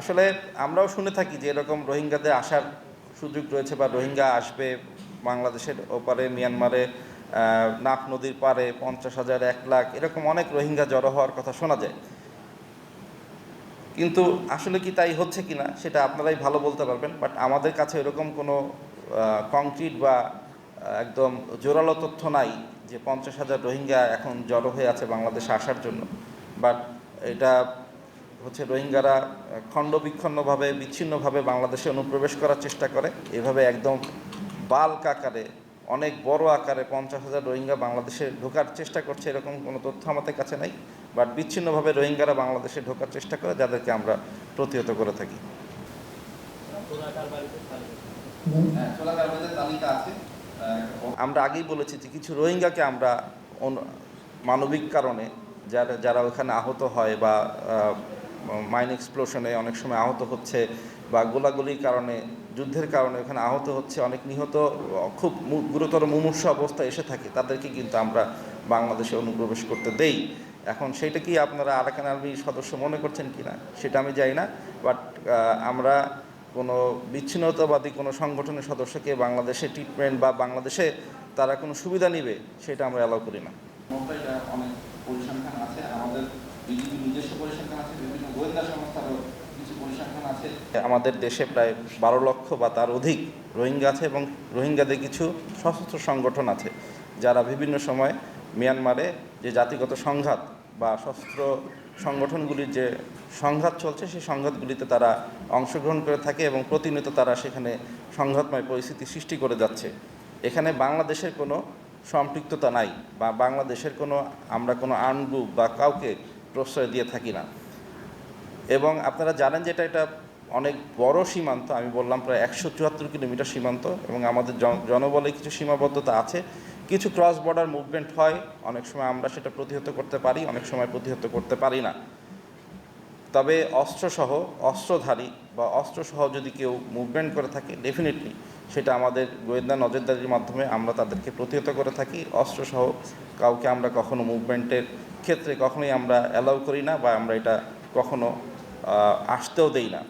আসলে আমরাও শুনে থাকি যে এরকম রোহিঙ্গাদের আসার সুযোগ রয়েছে বা রোহিঙ্গা আসবে বাংলাদেশের ওপারে মিয়ানমারে, নাফ নদীর পাড়ে 50,000 1 লাখ এরকম অনেক রোহিঙ্গা জড়ো হওয়ার কথা শোনা যায়। কিন্তু আসলে কি তাই হচ্ছে কিনা সেটা আপনারাই ভালো বলতে পারবেন। বাট আমাদের কাছে এরকম কোনো কংক্রিট বা একদম জোরালো তথ্য নাই যে 50,000 রোহিঙ্গা এখন জড়ো হয়ে আছে বাংলাদেশে আসার জন্য। বাট এটা হচ্ছে রোহিঙ্গারা খণ্ডবিচ্ছিন্নভাবে বিচ্ছিন্নভাবে বাংলাদেশে অনুপ্রবেশ করার চেষ্টা করে। এভাবে একদম বাল্ক আকারে অনেক বড় আকারে 50,000 রোহিঙ্গা বাংলাদেশে ঢোকার চেষ্টা করছে, এরকম কোনো তথ্য আমাদের কাছে নাই। বাট বিচ্ছিন্নভাবে রোহিঙ্গারা বাংলাদেশে ঢোকার চেষ্টা করে, যাদেরকে আমরা প্রতিহত করে থাকি। আমরা আগেই বলেছি যে কিছু রোহিঙ্গাকে আমরা মানবিক কারণে যারা ওখানে আহত হয় বা মাইন এক্সপ্লোশনে অনেক সময় আহত হচ্ছে বা গোলাগুলির কারণে, যুদ্ধের কারণে ওখানে আহত হচ্ছে, অনেক নিহত খুব গুরুতর মুমূর্ষ অবস্থা এসে থাকে, তাদেরকে কিন্তু আমরা বাংলাদেশে অনুপ্রবেশ করতে দেই। এখন সেইটা কি আপনারা আরাকান আর্মির সদস্য মনে করছেন কি না সেটা আমি জানি না। বাট আমরা কোনো বিচ্ছিন্নতাবাদী কোনো সংগঠনের সদস্যকে বাংলাদেশে ট্রিটমেন্ট বা বাংলাদেশে তারা কোনো সুবিধা নিবে সেটা আমরা অ্যালাউ করি না। অনেক পরিসংখ্যান আছে, আমাদের নিজস্ব পরিসংখ্যান আছে, বিভিন্ন গোয়েন্দা সংস্থারও কিছু পরিসংখ্যান আছে। আমাদের দেশে প্রায় 12 লক্ষ বা তার অধিক রোহিঙ্গা আছে এবং রোহিঙ্গাদের কিছু সশস্ত্র সংগঠন আছে যারা বিভিন্ন সময় মিয়ানমারে যে জাতিগত সংঘাত বা সশস্ত্র সংগঠনগুলির যে সংঘাত চলছে সেই সংঘাতগুলিতে তারা অংশগ্রহণ করে থাকে এবং প্রতিনিয়ত তারা সেখানে সংঘাতময় পরিস্থিতি সৃষ্টি করে যাচ্ছে। এখানে বাংলাদেশের কোনো সম্পৃক্ততা নাই বা বাংলাদেশের আমরা কোনো আর্ম গ্রুপ বা কাউকে প্রশ্রয় দিয়ে থাকি না। এবং আপনারা জানেন যে এটা অনেক বড় সীমান্ত, আমি বললাম প্রায় 174 কিলোমিটার সীমান্ত এবং আমাদের জনবলে কিছু সীমাবদ্ধতা আছে। কিছু ক্রস বর্ডার মুভমেন্ট হয়, অনেক সময় আমরা সেটা প্রতিহত করতে পারি, অনেক সময় প্রতিহত করতে পারি না। তবে অস্ত্রধারী বা অস্ত্রসহ যদি কেউ মুভমেন্ট করে থাকে, ডেফিনেটলি সেটা আমাদের গোয়েন্দা নজরদারির মাধ্যমে আমরা তাদেরকে প্রতিহত করে থাকি। অস্ত্রসহ কাউকে আমরা কখনো মুভমেন্টের ক্ষেত্রে কখনোই আমরা অ্যালাউ করি না বা আমরা এটা কখনো আসতেও দেই না।